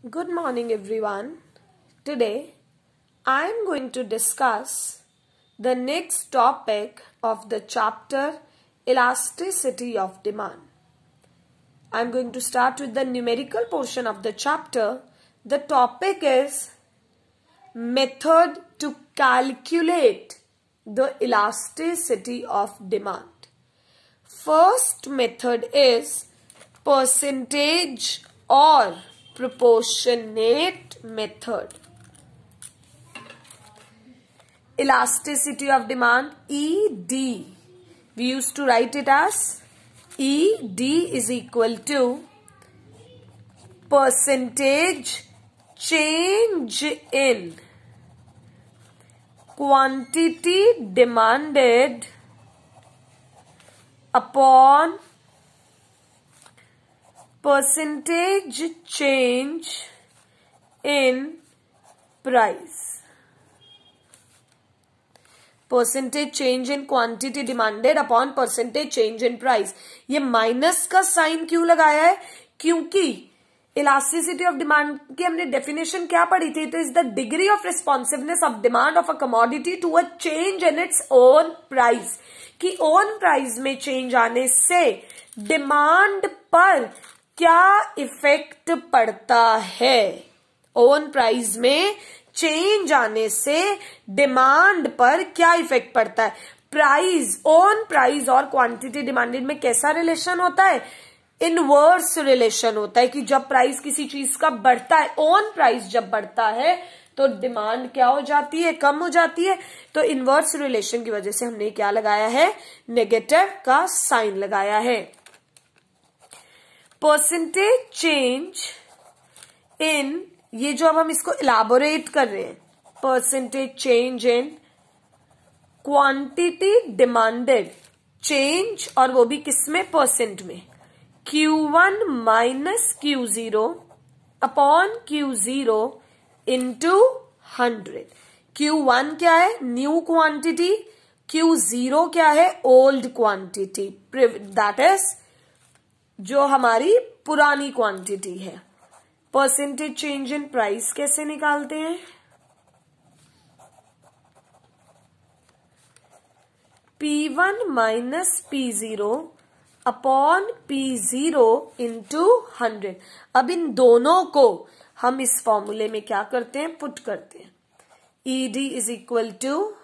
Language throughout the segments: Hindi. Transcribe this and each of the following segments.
Good morning, everyone. Today, I am going to discuss the next topic of the chapter Elasticity of Demand. I am going to start with the numerical portion of the chapter. The topic is method to calculate the elasticity of demand. First method is percentage or proportionate method. Elasticity of demand, ED. We used to write it as ED is equal to percentage change in quantity demanded upon percentage change in price. Percentage change in quantity demanded upon percentage change in price. ये माइनस का साइन क्यों लगाया है? क्योंकि इलास्टिसिटी ऑफ डिमांड की हमने डेफिनेशन क्या पढ़ी थी? तो is the degree of responsiveness of demand of a commodity to a change in its own price. कि ओन प्राइस में चेंज आने से डिमांड पर क्या इफेक्ट पड़ता है. ओन प्राइस में चेंज आने से डिमांड पर क्या इफेक्ट पड़ता है. प्राइस, ओन प्राइस और क्वांटिटी डिमांडेड में कैसा रिलेशन होता है? इनवर्स रिलेशन होता है कि जब प्राइस किसी चीज का बढ़ता है, ओन प्राइस जब बढ़ता है तो डिमांड क्या हो जाती है? कम हो जाती है. तो इनवर्स रिलेशन की वजह से हमने क्या लगाया है? नेगेटिव का साइन लगाया है. परसेंटेज चेंज इन, ये जो अब हम इसको इलाबोरेट कर रहे हैं, percentage change in quantity demanded, change और वो भी किसमें? परसेंट में. Q1 minus Q0 upon Q0 into 100. Q1 क्या है? New quantity. Q0 क्या है? Old quantity. दैट इज जो हमारी पुरानी क्वांटिटी है. परसेंटेज चेंज इन प्राइस कैसे निकालते हैं? P1 minus P0 upon P0 into 100. अब इन दोनों को हम इस फॉर्मूले में क्या करते हैं? पुट करते हैं. ED is equal to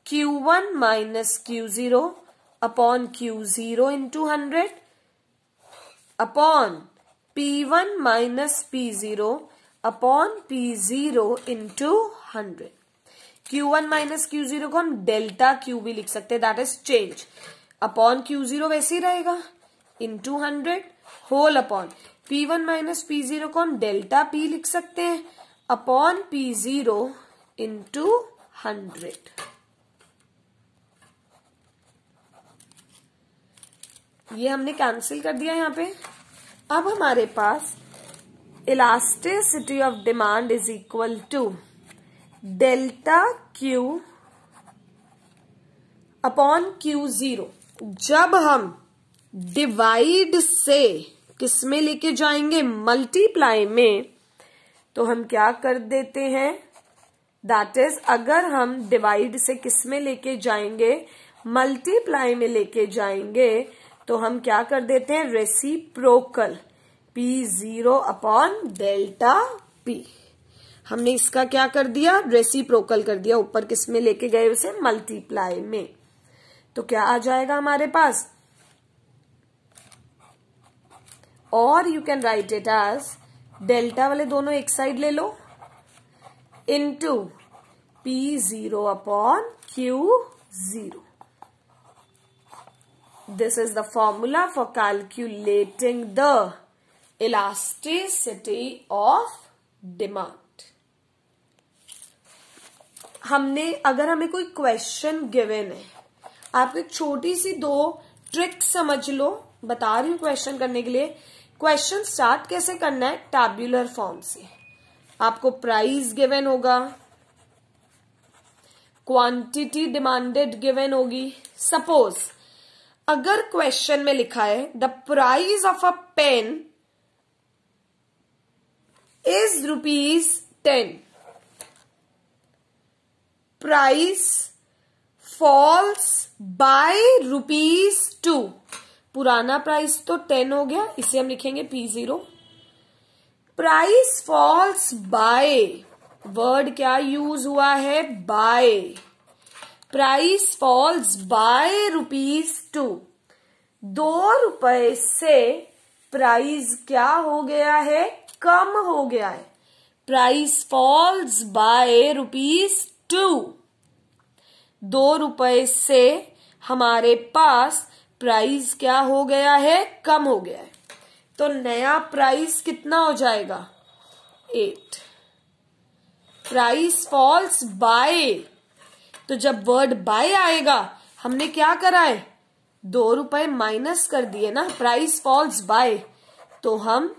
Q1 minus Q0 upon Q0 into 100 upon P1 minus P0 upon P0 into 100. Q1 minus Q0 को हम डेल्टा Q भी लिख सकते हैं, that is change. Upon Q0 वैसे ही रहेगा, into 100 whole upon P1 minus P0 को हम डेल्टा P लिख सकते हैं, अपॉन P0 इंटू 100. ये हमने कैंसिल कर दिया यहां पे. अब हमारे पास elasticity of demand is equal to delta Q upon Q0. जब हम डिवाइड से किसमें लेके जाएंगे? मल्टीप्लाई में. तो हम क्या कर देते हैं? दैट इज अगर हम डिवाइड से किसमें लेके जाएंगे? मल्टीप्लाई में लेके जाएंगे तो हम क्या कर देते हैं? Reciprocal P0 upon delta P. हमने इसका क्या कर दिया? रेसिप्रोकल कर दिया. ऊपर किसमें लेके गए? उसे मल्टीप्लाई में. तो क्या आ जाएगा हमारे पास? और you can write it as delta वाले दोनों एक साइड ले लो, into P0 upon Q0. This is the formula for calculating the elasticity of demand. अगर हमें कोई क्वेश्चन गिवन है, आप एक छोटी सी 2 ट्रिक समझ लो. बता रही हूं क्वेश्चन करने के लिए. क्वेश्चन स्टार्ट कैसे करना है? टैब्यूलर फॉर्म से. आपको प्राइस गिवन होगा, क्वांटिटी डिमांडेड गिवन होगी. सपोज अगर क्वेश्चन में लिखा है the price of a pen is rupees 10. Price falls by rupees 2. पुराना प्राइस तो 10 हो गया, इसे हम लिखेंगे P0. Price falls by, word क्या यूज हुआ है? By. Price falls by rupees 2. 2 रुपए से प्राइस क्या हो गया है? कम हो गया है. Price falls by rupees 2. 2 रुपए से हमारे पास प्राइस क्या हो गया है? कम हो गया है. तो नया प्राइस कितना हो जाएगा? 8. प्राइस फॉल्स बाय, तो जब वर्ड बाय आएगा हमने क्या करा है? 2 रुपए माइनस कर दिए ना. प्राइस फॉल्स बाय तो हम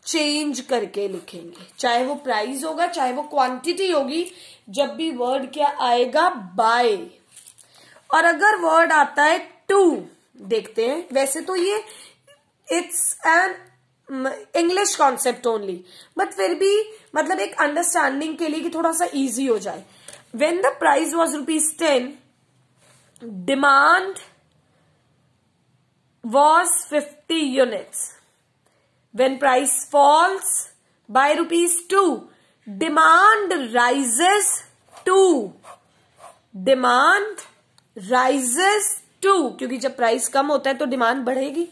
चेंज करके लिखेंगे, चाहे वो प्राइस होगा चाहे वो क्वांटिटी होगी, जब भी वर्ड क्या आएगा? बाय. और अगर वर्ड आता है टू, देखते हैं, वैसे तो ये it's an English concept only, but फिर भी मतलब एक अंडरस्टैंडिंग के लिए कि थोड़ा सा इजी हो जाए. When the price was ₹10, demand was 50 units. When price falls by ₹2, demand rises to. Demand rises to, क्योंकि जब प्राइस कम होता है तो डिमांड बढ़ेगी.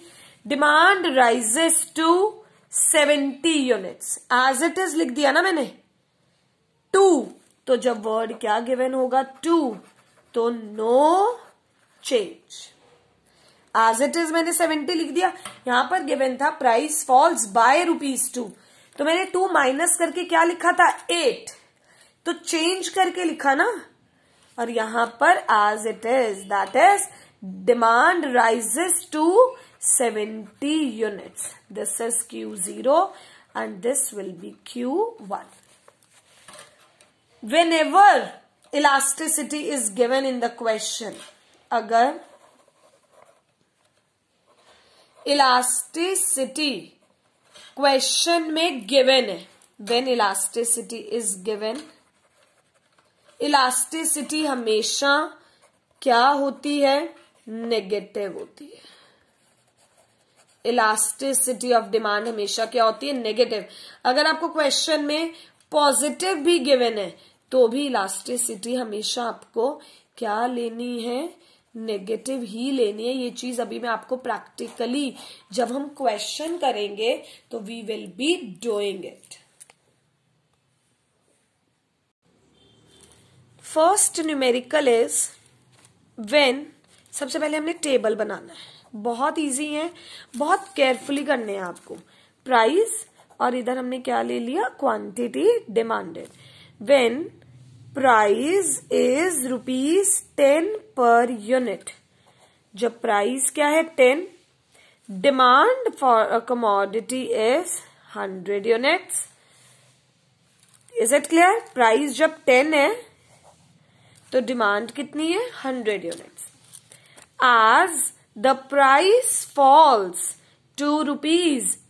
Demand rises to 70 units. As it is लिख दिया ना मैंने 2. तो जब वर्ड क्या गिवन होगा? 2. तो no change. As it is मैंने 70 लिख दिया. यहां पर गिवन था प्राइस फॉल्स बाय ₹2, तो मैंने 2 माइनस करके क्या लिखा था? 8. तो चेंज करके लिखा ना. और यहां पर as it is, that is demand rises to 70 units. This is Q0 and this will be Q1. Whenever elasticity is given in the question, अगर इलास्टिसिटी क्वेश्चन में गिवन है, when elasticity is given, elasticity हमेशा क्या होती है? नेगेटिव होती है. इलास्टिसिटी ऑफ डिमांड हमेशा क्या होती है? नेगेटिव. अगर आपको क्वेश्चन में पॉजिटिव भी गिवन है तो भी इलास्टिसिटी हमेशा आपको क्या लेनी है? नेगेटिव ही लेनी है. ये चीज अभी मैं आपको प्रैक्टिकली जब हम क्वेश्चन करेंगे तो we will be doing it. First numerical is when, सबसे पहले हमने टेबल बनाना है. बहुत इजी है, बहुत केयरफुली करने हैं आपको. प्राइस और इधर हमने क्या ले लिया? Quantity demanded. When price is ₹10 per unit, जब प्राइस क्या है? 10. Demand for a commodity is 100 units. Is it clear? Price जब 10 है तो डिमांड कितनी है? 100 यूनिट्स. आज the price falls to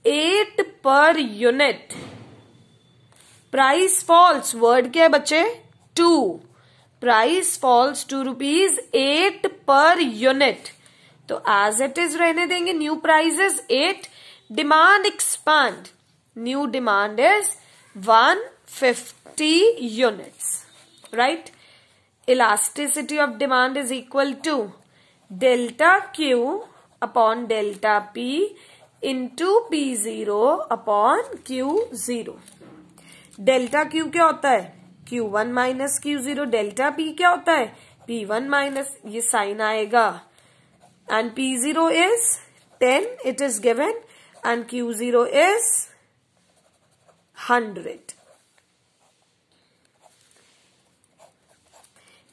₹8 per unit. Price falls, word क्या है बच्चे? 2. Price falls to ₹8 per unit. तो एज इट इज रहने देंगे. New price is 8. Demand expand. New demand is 150 units. Right. Elasticity of demand is equal to delta Q upon delta P into P0 upon Q0. Delta Q क्या होता है? Q1 minus Q0. Delta P क्या होता है? P1 माइनस, ये साइन आएगा. And P0 is 10, it is given, and Q0 is 100.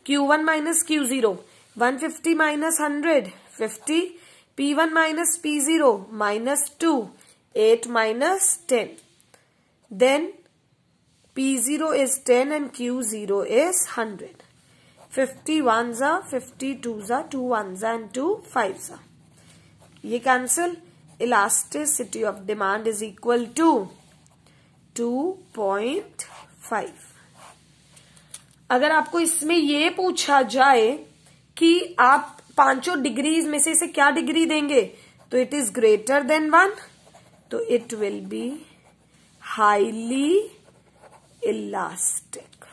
Q1 minus Q0, 150 minus 100, 50. P1 minus P0, minus 2, 8 minus 10. Then P0 is 10 and Q0 is 100. 50 ones are, 50 twos are, 2 ones are and 2 5s are. ये cancel. Elasticity of demand is equal to 2.5। अगर आपको इसमें ये पूछा जाए कि आप पांचों डिग्रीज में से इसे क्या डिग्री देंगे, तो इट इज ग्रेटर देन 1, तो it will be highly elastic.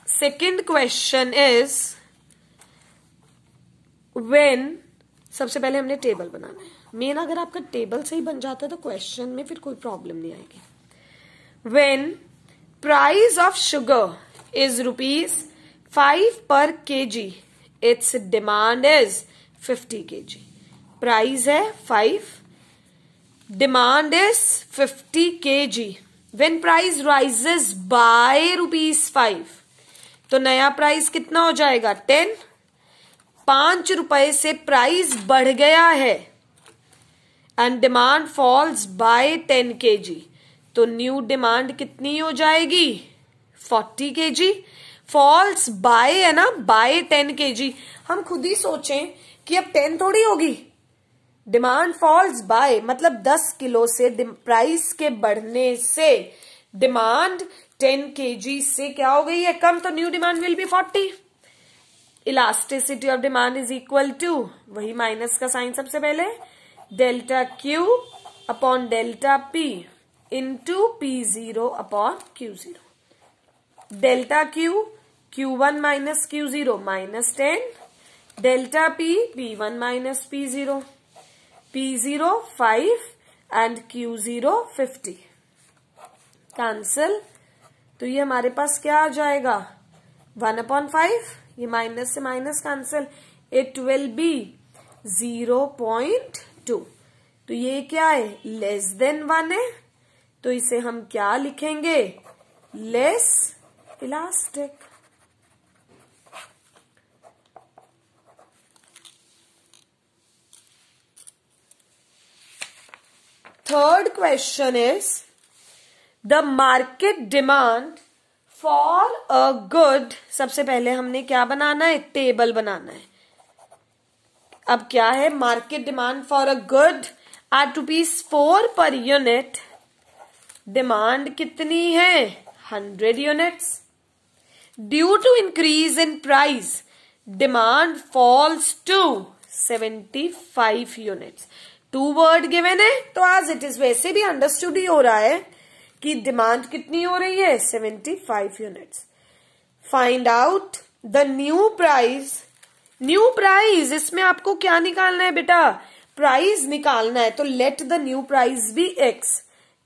Second question is when, सबसे पहले हमने टेबल बनाना है। मेन अगर आपका टेबल सही बन जाता है तो क्वेश्चन में फिर कोई प्रॉब्लम नहीं आएगी। When price of sugar is ₹5 पर kg, it's demand is 50 kg। Price है 5, demand is 50 kg। When price rises by ₹5, तो नया प्राइस कितना हो जाएगा 10। 5 रुपए से प्राइस बढ़ गया है and demand falls by 10 kg, तो न्यू डिमांड कितनी हो जाएगी 40 kg। फॉल्स बाय है ना, बाय 10 kg। हम खुद ही सोचें कि अब 10 थोड़ी होगी, डिमांड फॉल्स बाय मतलब 10 किलो से प्राइस के बढ़ने से डिमांड 10 kg से क्या हो गई है कम, तो new demand will be 40। Elasticity of demand is equal to, वही माइनस का साइन सबसे पहले, delta Q upon delta P into P0 upon Q0। Delta Q Q1 minus Q0 -10, delta P P1 minus P0, P0 5 and Q0 50। Cancel, तो ये हमारे पास क्या आ जाएगा 1/5, ये माइनस से minus cancel, it will be 0.2। तो ये क्या है लेस देन 1 है, तो इसे हम क्या लिखेंगे less elastic. Third question is the market demand for a good, सबसे पहले हमने क्या बनाना है टेबल बनाना है। अब क्या है market demand for a good at ₹4 per unit, demand कितनी है 100 units. Due to increase in price demand falls to 75 units. 2 word given है, तो आज इट इज वैसे भी अंडरस्टूड ही हो रहा है कि डिमांड कितनी हो रही है 75 units. Find out the new price. New price, इसमें आपको क्या निकालना है बेटा प्राइस निकालना है, तो let the new price be x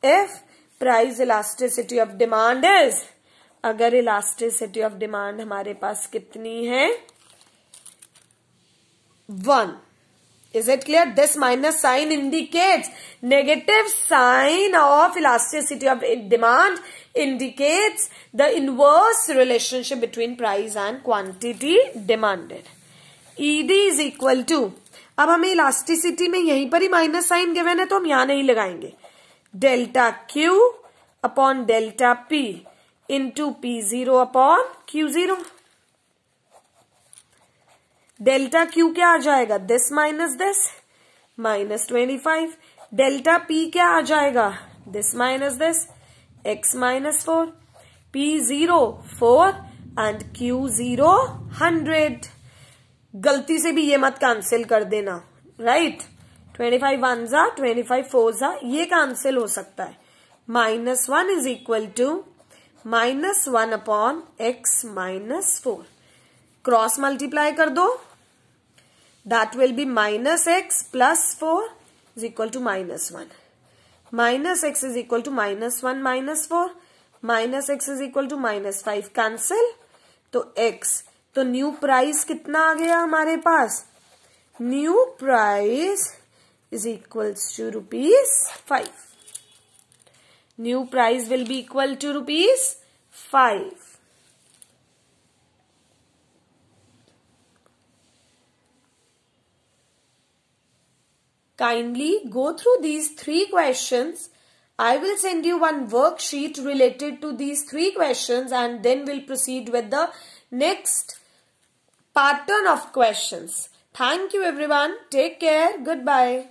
if price elasticity of demand is, अगर इलास्टिसिटी ऑफ डिमांड हमारे पास कितनी है 1। Is it clear? This minus sign indicates negative sign of elasticity of demand indicates the inverse relationship between price and quantity demanded. ED is equal to, अब हमें इलास्टिसिटी में यहीं पर ही माइनस साइन गिवन है तो हम यहां नहीं लगाएंगे, delta Q upon delta P into P0 upon Q0। Delta Q क्या आ जाएगा this minus this -25, delta P क्या आ जाएगा this minus this x -4, P0 4 and Q0 100। गलती से भी ये मत कैंसिल कर देना, राइट 25 1 जा 25 4 जा, ये कैंसिल हो सकता है। -1 is equal to -1 upon x -4, cross multiply कर दो, that will be -x plus 4 is equal to -1, -x is equal to -1 -4, -x is equal to -5, cancel, तो x, तो न्यू प्राइस कितना आ गया हमारे पास, new price is equals to ₹5, new price will be equal to ₹5। Kindly go through these 3 questions. I will send you one worksheet related to these 3 questions and then we'll proceed with the next pattern of questions. Thank you everyone, take care, good bye.